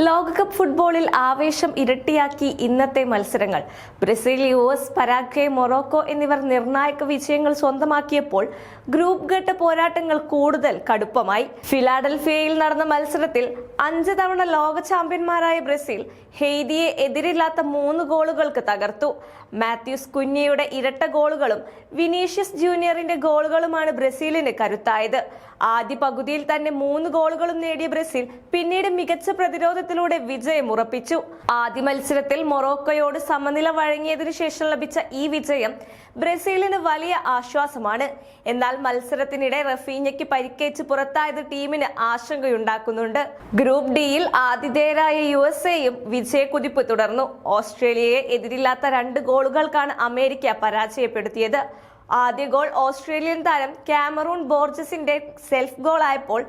ലോകകപ്പ് ഫുട്ബോളിൽ ആവേശം ഇരട്ടിയാക്കി ഇന്നത്തെ മത്സരങ്ങൾ. ബ്രസീൽ, US, പരാഗ്വേ, മൊറോക്കോ എന്നിവർ നിർണായക വിജയങ്ങൾ സ്വന്തമാക്കിയപ്പോൾ ഗ്രൂപ്പ് ഘട്ട പോരാട്ടങ്ങൾ കൂടുതൽ കടുപ്പമായി. ഫിലാഡൽഫിയയിൽ നടന്ന മത്സരത്തിൽ 5 തവണ ലോക ചാമ്പ്യന്മാരായ ബ്രസീൽ ഹെയ്തിയെ എതിരില്ലാത്ത 3 ഗോളുകൾക്ക് തകർത്തു. മാത്യൂസ് കുഞ്ഞയുടെ ഇരട്ട ഗോളുകളും വിനീഷ്യസ് ജൂനിയറിന്റെ ഗോളുകളുമാണ് ബ്രസീലിന് കരുത്തായത്. ആദ്യ പകുതിയിൽ തന്നെ 3 ഗോളുകളും നേടിയ ബ്രസീൽ പിന്നീട് മികച്ച പ്രതിരോധത്തിലൂടെ വിജയം ഉറപ്പിച്ചു. ആദ്യ മത്സരത്തിൽ മൊറോക്കോയോട് സമനില വഴങ്ങിയതിനു ശേഷം ലഭിച്ച ഈ വിജയം ബ്രസീലിന് വലിയ ആശ്വാസമാണ്. എന്നാൽ മത്സരത്തിനിടെ റഫീഞ്ഞയ്ക്ക് പരിക്കേറ്റ് പുറത്തായത് ടീമിന് ആശങ്കയുണ്ടാക്കുന്നുണ്ട്. ഗ്രൂപ്പ് ഡിയിൽ ആതിഥേയരായ USA-യും വിജയക്കുതിപ്പ് തുടർന്നു. ഓസ്ട്രേലിയയെ എതിരില്ലാത്ത 2 ഗോളുകൾക്കാണ് അമേരിക്ക പരാജയപ്പെടുത്തിയത്. ആദ്യ ഗോൾ ഓസ്ട്രേലിയൻ താരം കാമറൂൺ ബോർജസിന്റെ സെൽഫ് ഗോൾ ആയപ്പോൾ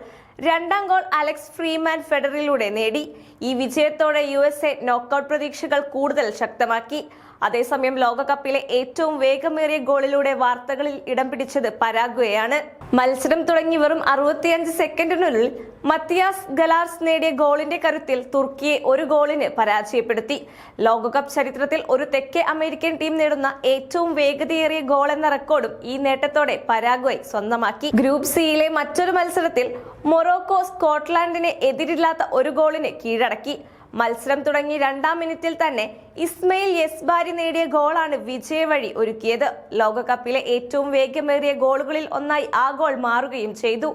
രണ്ടാം ഗോൾ അലക്സ് ഫ്രീമാൻ ഫെഡറിലൂടെ നേടി. ഈ വിജയത്തോടെ USA നോക്കൌട്ട് പ്രതീക്ഷകൾ കൂടുതൽ ശക്തമാക്കി. അതേസമയം ലോകകപ്പിലെ ഏറ്റവും വേഗമേറിയ ഗോളിലൂടെ വാർത്തകളിൽ ഇടം പിടിച്ചത് പരാഗ്വേയാണ്. മത്സരം തുടങ്ങി വെറും 65 സെക്കൻഡിനുള്ളിൽ മത്തിയാസ് ഗലാർസ് നേടിയ ഗോളിന്റെ കരുത്തിൽ തുർക്കിയെ 1 ഗോളിന് പരാജയപ്പെടുത്തി. ലോകകപ്പ് ചരിത്രത്തിൽ ഒരു തെക്കേ അമേരിക്കൻ ടീം നേടുന്ന ഏറ്റവും വേഗതയേറിയ ഗോൾ എന്ന റെക്കോർഡും ഈ നേട്ടത്തോടെ പരാഗ്വേ സ്വന്തമാക്കി. ഗ്രൂപ്പ് സിയിലെ മറ്റൊരു മത്സരത്തിൽ മൊറോക്കോ സ്കോട്ട്ലാൻഡിനെ എതിരില്ലാത്ത 1 ഗോളിന് കീഴടക്കി. മത്സരം തുടങ്ങി 2-ാം മിനിറ്റിൽ തന്നെ ഇസ്മയിൽ യെസ്ബാരി നേടിയ ഗോളാണ് വിജയവഴി ഒരുക്കിയത്. ലോകകപ്പിലെ ഏറ്റവും വേഗമേറിയ ഗോളുകളിൽ ഒന്നായി ആ ഗോൾ മാറുകയും ചെയ്തു.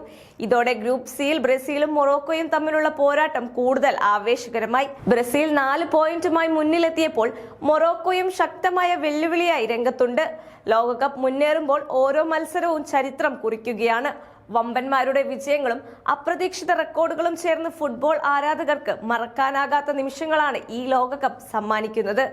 ഇതോടെ ഗ്രൂപ്പ് സിയിൽ ബ്രസീലും മൊറോക്കോയും തമ്മിലുള്ള പോരാട്ടം കൂടുതൽ ആവേശകരമായി. ബ്രസീൽ 4 പോയിന്റുമായി മുന്നിലെത്തിയപ്പോൾ മൊറോക്കോയും ശക്തമായ വെല്ലുവിളിയായി രംഗത്തുണ്ട്. ലോകകപ്പ് മുന്നേറുമ്പോൾ ഓരോ മത്സരവും ചരിത്രം കുറിക്കുകയാണ്. വമ്പന്മാരുടെ വിജയങ്ങളും അപ്രതീക്ഷിത റെക്കോർഡുകളും ചേർന്ന് ഫുട്ബോൾ ആരാധകർക്ക് മറക്കാനാകാത്ത നിമിഷങ്ങളാണ് ഈ ലോകകപ്പ് സമ്മാനിക്കുന്നത്.